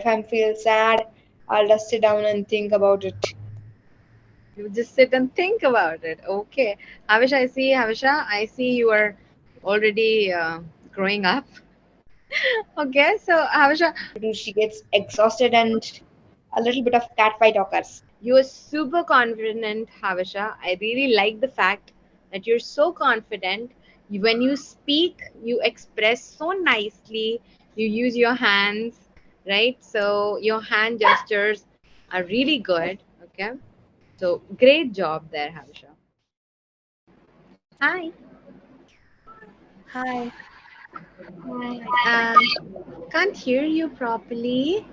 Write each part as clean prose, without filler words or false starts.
if I feel sad, I'll just sit down and think about it. You just sit and think about it. Okay. Havisha, I see you are already growing up. Okay, so Havisha, She gets exhausted and a little bit of cat fight occurs. you are super confident, Havisha. I really like the fact that you're so confident. When you speak, you express so nicely. You use your hands, right? So your hand gestures are really good. Okay. So great job there, Havisha. Hi. Hi. Hi. Can't hear you properly.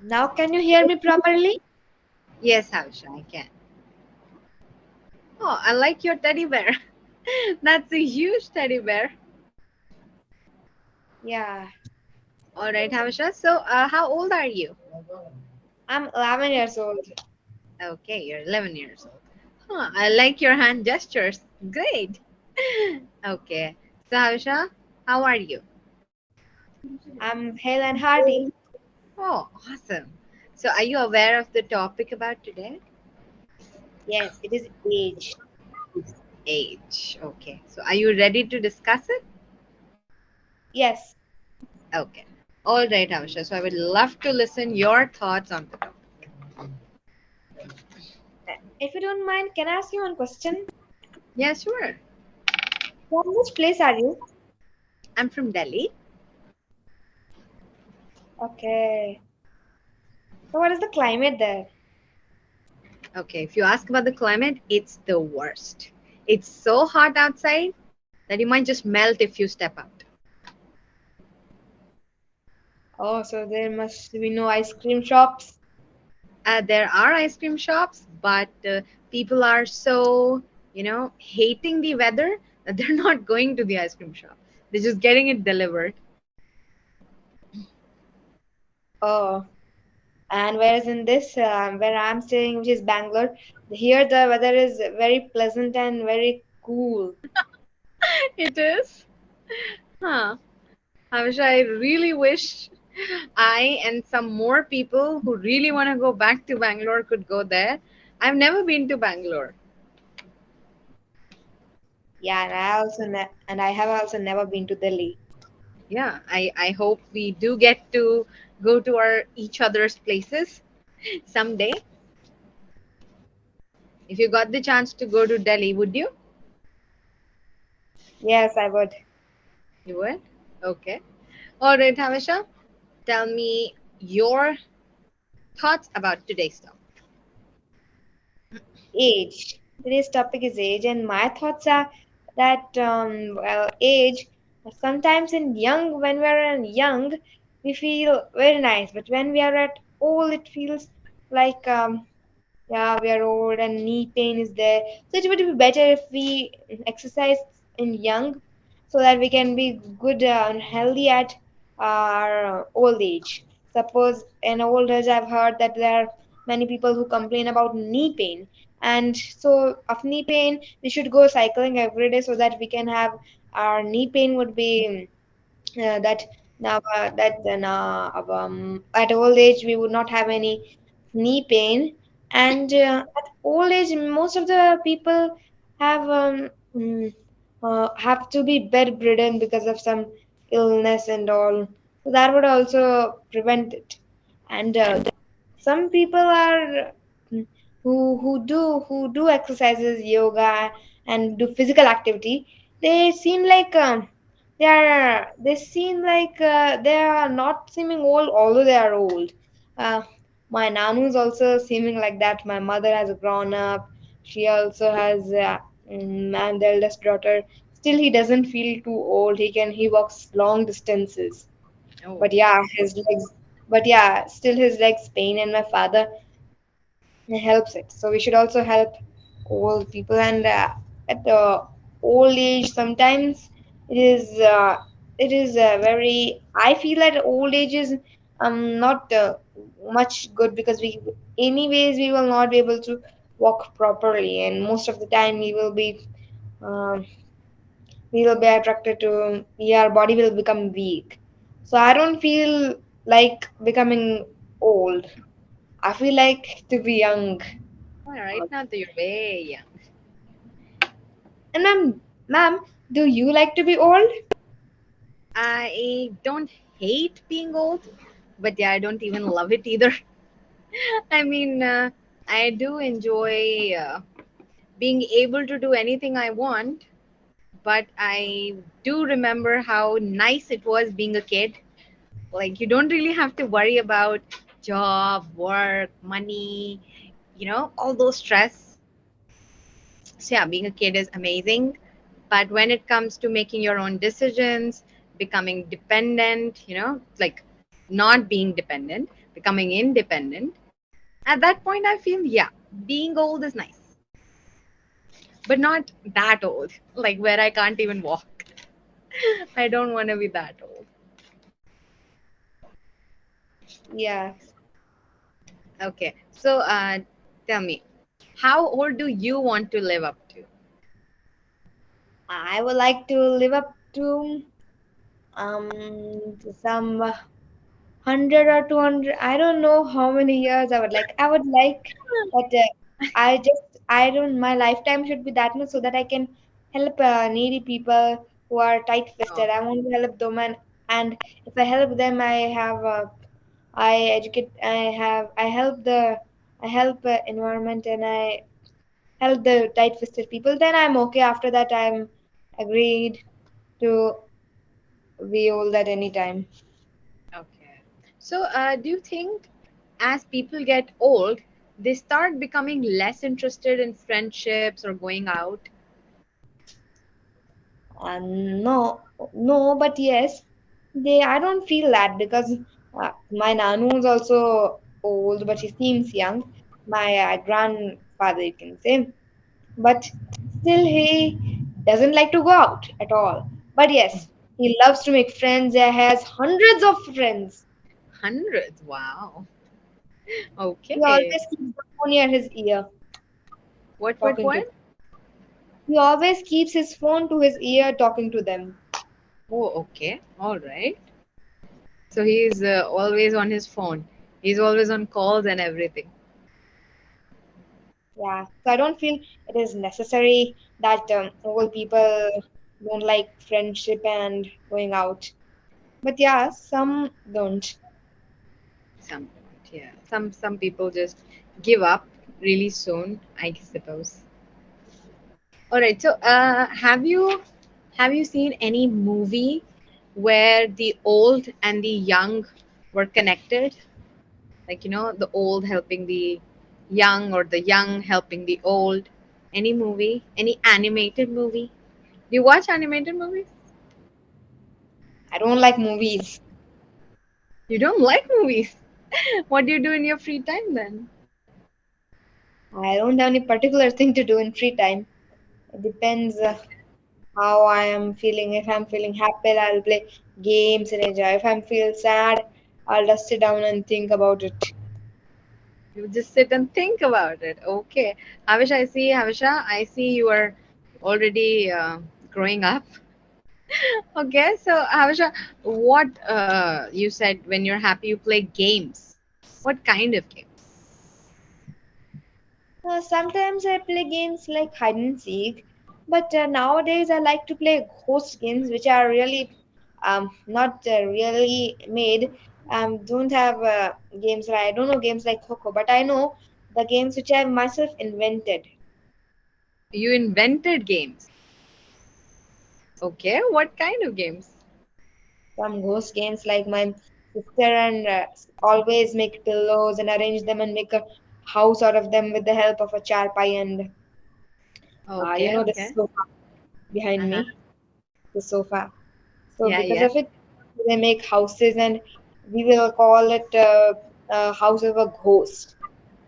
Now can you hear me properly? Yes, Havisha, I can. Oh, I like your teddy bear. That's a huge teddy bear. Yeah. All right, Havisha. So, how old are you? I'm 11 years old. Okay, you're 11 years old. Huh, I like your hand gestures. Great. Okay. So, Havisha, how are you? I'm hale and hearty. Oh, awesome. So, are you aware of the topic about today? Yes, it is age. Age. Okay. So, are you ready to discuss it? Yes. Okay. All right, Havisha. So, I would love to listen your thoughts on the topic. If you don't mind, can I ask you one question? Yeah, sure. From which place are you? I'm from Delhi. Okay. So what is the climate there? Okay, if you ask about the climate, it's the worst. It's so hot outside that you might just melt if you step out. Oh, so there must be no ice cream shops. There are ice cream shops, but people are so, hating the weather that they're not going to the ice cream shop. They're just getting it delivered. Oh, and whereas in this, where I'm staying, which is Bangalore, here the weather is very pleasant and very cool. It is? Huh. I really wish I and some more people who really want to go back to Bangalore could go there. I've never been to Bangalore. Yeah, and I have also never been to Delhi. Yeah, I hope we do get to go to our each other's places someday. If you got the chance to go to Delhi, would you? Yes, I would. You would? Okay. All right, Hamisha, tell me your thoughts about today's topic. Age. Today's topic is age, and my thoughts are that well, age. Sometimes in young, when we are in young, we feel very nice, but when we are at old, it feels like yeah, we are old and knee pain is there. So it would be better if we exercise in young, so that we can be good and healthy at our old age. Suppose in old age, I've heard that there are many people who complain about knee pain, and so of knee pain, we should go cycling every day so that we can have our knee pain would be that now at old age we would not have any knee pain, and at old age most of the people have have to be bedridden because of some illness and all, so that would also prevent it. And some people are who do exercises, yoga, and do physical activity. They seem like they seem like they are not seeming old, although they are old. Uh, my nanu is also seeming like that. My mother has grown up. She also has and the eldest daughter. Still, he doesn't feel too old. He walks long distances. Oh, But yeah, his legs. But yeah, still his legs pain, and my father helps it. So we should also help old people. And at the old age, sometimes it is very. I feel that old age is not much good, because anyways we will not be able to walk properly, and most of the time um, we will be attracted to, yeah, our body will become weak. So I don't feel like becoming old. I feel like to be young. All right, now that you're way young. And ma'am, do you like to be old? I don't hate being old, but yeah, I don't even love it either. I mean, I do enjoy being able to do anything I want, but I do remember how nice it was being a kid. Like, you don't really have to worry about job, work, money, all those stress. So, yeah, being a kid is amazing. But when it comes to making your own decisions, becoming dependent, like not being dependent, becoming independent, at that point, I feel, yeah, being old is nice, but not that old, like where I can't even walk. I don't want to be that old. Yeah, Okay, so tell me, how old do you want to live up to? I would like to live up to some 100 or 200. I don't know how many years I would like. I would like, but I don't. My lifetime should be that much so that I can help needy people who are Oh, tight-fisted. I want to help them, and if I help them, I educate. I help environment, and I help the tight-fisted people. Then I'm okay. After that, I'm agreed to be old at any time. okay. So, do you think as people get old, they start becoming less interested in friendships or going out? No, no, but yes, they. I don't feel that because my nanu is also old, but she seems young. My grandfather, you can say, but still he doesn't like to go out at all. But yes, he loves to make friends. He has hundreds of friends. Hundreds. Wow. He always Okay. keeps the phone near his ear, What, what, talking to what? them. He always keeps his phone to his ear, talking to them. Oh, okay. All right. So he's always on his phone. He's always on calls and everything. Yeah, so I don't feel it is necessary that old people don't like friendship and going out. But yeah, some don't. Some don't. Yeah. Some people just give up really soon, I suppose. All right. So, have you seen any movie where the old and the young were connected? Like, the old helping the young or the young helping the old. Any movie? Any animated movie? Do you watch animated movies? I don't like movies. You don't like movies. What do you do in your free time then? I don't have any particular thing to do in free time. It depends how I am feeling. If I'm feeling happy, I'll play games and enjoy. If I'm feel sad, I'll just sit down and think about it. You just sit and think about it. Okay. Havisha, I see you are already growing up. Okay, so Havisha, what you said when you're happy you play games. What kind of games? Sometimes I play games like hide and seek, but nowadays I like to play ghost games, which are really not really made. Don't have games like I don't know games like Coco, but I know the games which I myself invented. You invented games. Okay, what kind of games? Some ghost games like my sister and always make pillows and arrange them and make a house out of them with the help of a charpai and Okay, the okay. sofa behind Uh-huh. me, the sofa. So Yeah, because yeah. of it, they make houses, and we will call it a house of a ghost.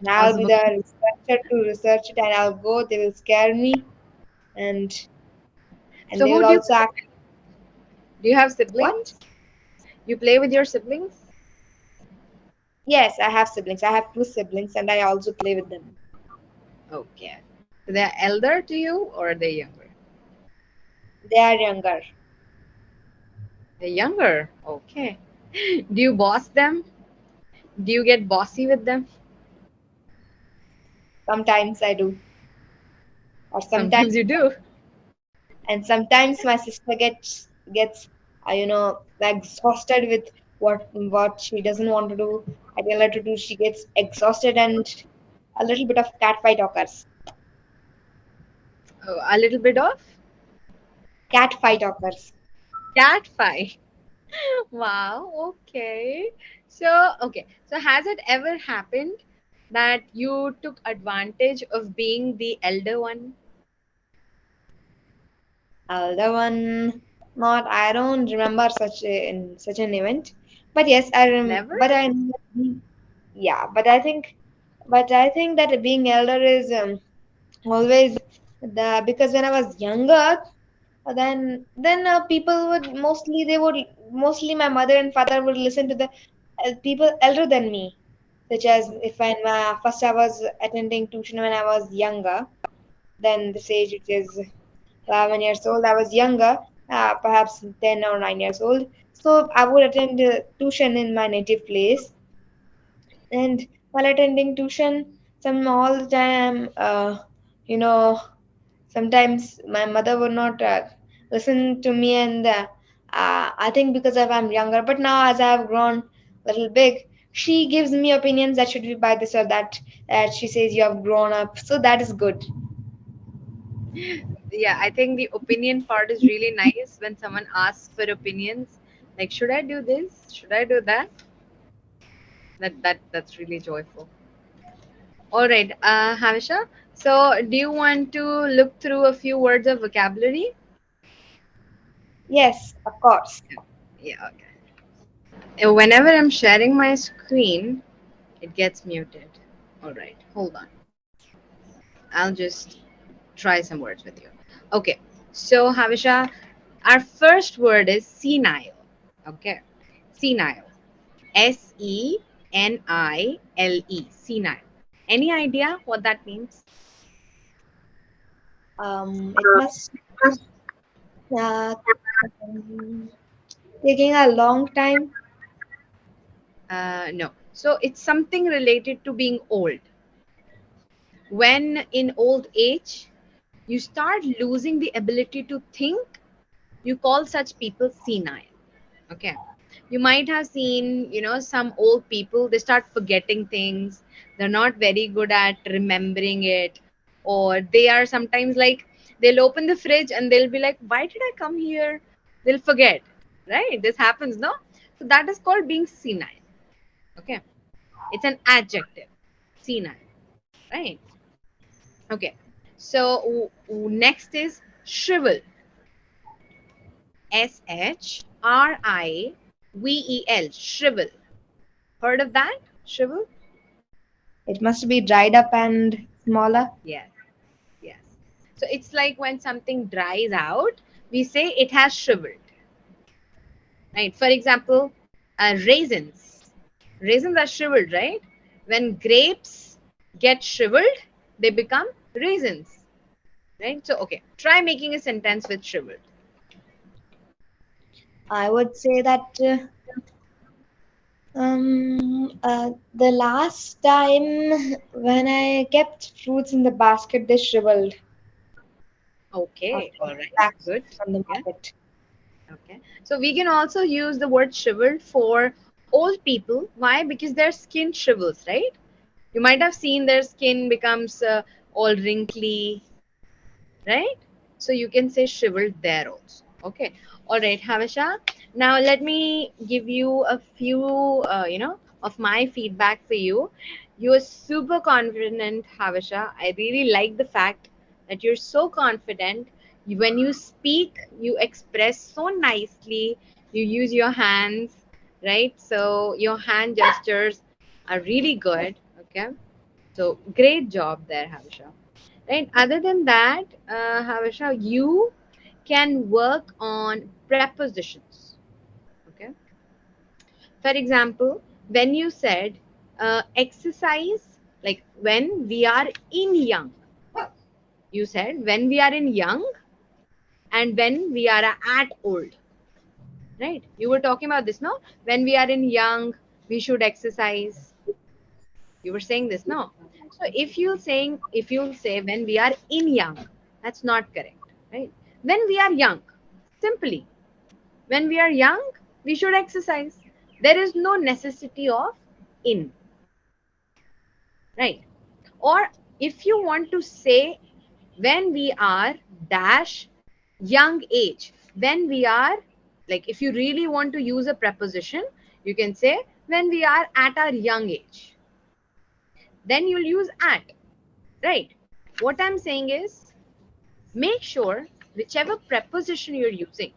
And I'll House be of a the researcher to research it, and I'll go. They will scare me, and So they who will do you also play act. with? Do you have What? siblings? You play with your siblings? Yes, I have siblings. I have two siblings, and I also play with them. Okay. So they're elder to you or are they younger? They are younger. Younger. Okay. Do you boss them? Do you get bossy with them? Sometimes I do, or sometimes, Sometimes you do. and sometimes my sister gets exhausted with what she doesn't want to do. I tell her to do. She gets exhausted, and a little bit of cat fight occurs. A little bit of Cat fight occurs. cat fight. Wow. Okay. So has it ever happened that you took advantage of being the elder one? Other one, not. I don't remember such an event, but yes, I rem. Never? But I know yeah. But I think that being elder is always the because when I was younger, then people would mostly my mother and father would listen to the people elder than me, such as if first I was attending tuition when I was younger, then this age which is 11 years old. I was younger, perhaps 10 or 9 years old. So I would attend tuition in my native place. And while attending tuition, some all the time, sometimes my mother would not listen to me. And I think because of I'm younger, but now as I have grown a little big, she gives me opinions that should be by this or that. She says you have grown up. So that is good. Yeah, I think the opinion part is really nice when someone asks for opinions. Like, should I do this? Should I do that? That's really joyful. All right, Havisha. So, do you want to look through a few words of vocabulary? Yes, of course. Yeah, okay. Whenever I'm sharing my screen, it gets muted. All right, hold on. I'll just try some words with you. Okay, so Havisha, our first word is senile. Okay, senile. Senile. Senile. Any idea what that means? It must uh, um, taking a long time. No. So it's something related to being old. When in old age, you start losing the ability to think, you call such people senile. Okay. You might have seen, some old people, they start forgetting things. They're not very good at remembering it. Or they are sometimes like, they'll open the fridge and they'll be like, why did I come here? They'll forget, right? This happens, no? So that is called being senile. Okay. It's an adjective, senile, right? Okay. So next is shrivel. Shrivel. Shrivel. Heard of that? Shrivel? It must be dried up and smaller. Yes, yes. So it's like when something dries out, we say it has shriveled, right? For example, raisins. Raisins are shriveled, right? When grapes get shriveled, they become raisins, right? So, okay, try making a sentence with shriveled. I would say that the last time when I kept fruits in the basket, they shriveled Okay, after all right, packs good. from the Yeah, market. okay. So we can also use the word shriveled for old people. Why? Because their skin shrivels, right? You might have seen their skin becomes all wrinkly, right? So you can say shriveled there also. Okay. All right, Havisha. Now let me give you a few, of my feedback for you. You are super confident, Havisha. I really like the fact that you're so confident. When you speak, you express so nicely. You use your hands, right? So your hand gestures are really good. Okay. So great job there, Havisha. Right. Other than that, Havisha, you can work on prepositions. Okay. For example, when you said exercise, like when we are in young, you said when we are in young and when we are at old, right? You were talking about this, no? When we are in young, we should exercise. You were saying this, no? So if you'll say when we are in young, that's not correct, right? When we are young, simply, when we are young, we should exercise. There is no necessity of in, right? Or if you want to say when we are dash young age, when we are, like, if you really want to use a preposition, you can say when we are at our young age, then you'll use at, right? What I'm saying is, make sure whichever preposition you're using,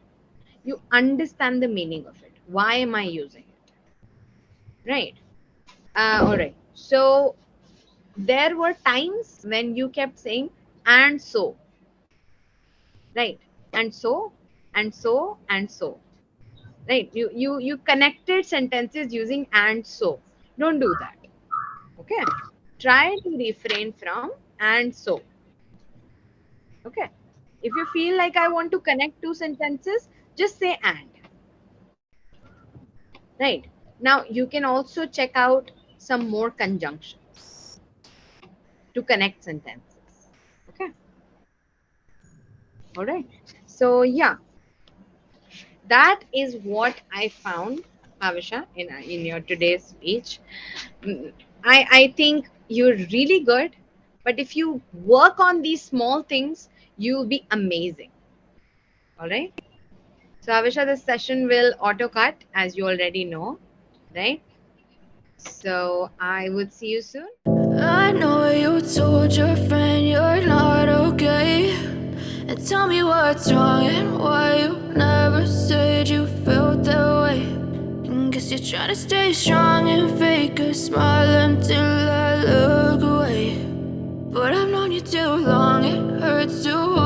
you understand the meaning of it. Why am I using it, right? All right, so there were times when you kept saying and so, right? And so, and so, and so, right? You connected sentences using and so. Don't do that. Okay, try to refrain from and so. Okay, if you feel like I want to connect two sentences, just say and, right? Now you can also check out some more conjunctions to connect sentences. Okay, all right, so yeah, that is what I found, Avisha, in your today's speech. Mm, I think you're really good, but if you work on these small things, you'll be amazing. All right. So Avisha, this session will auto cut, as you already know, right? So I would see you soon. I know you told your friend you're not okay. And tell me what's wrong and why you never said you felt that way. And guess you're trying to stay strong and fake a smile until I look away. But I've known you too long, it hurts to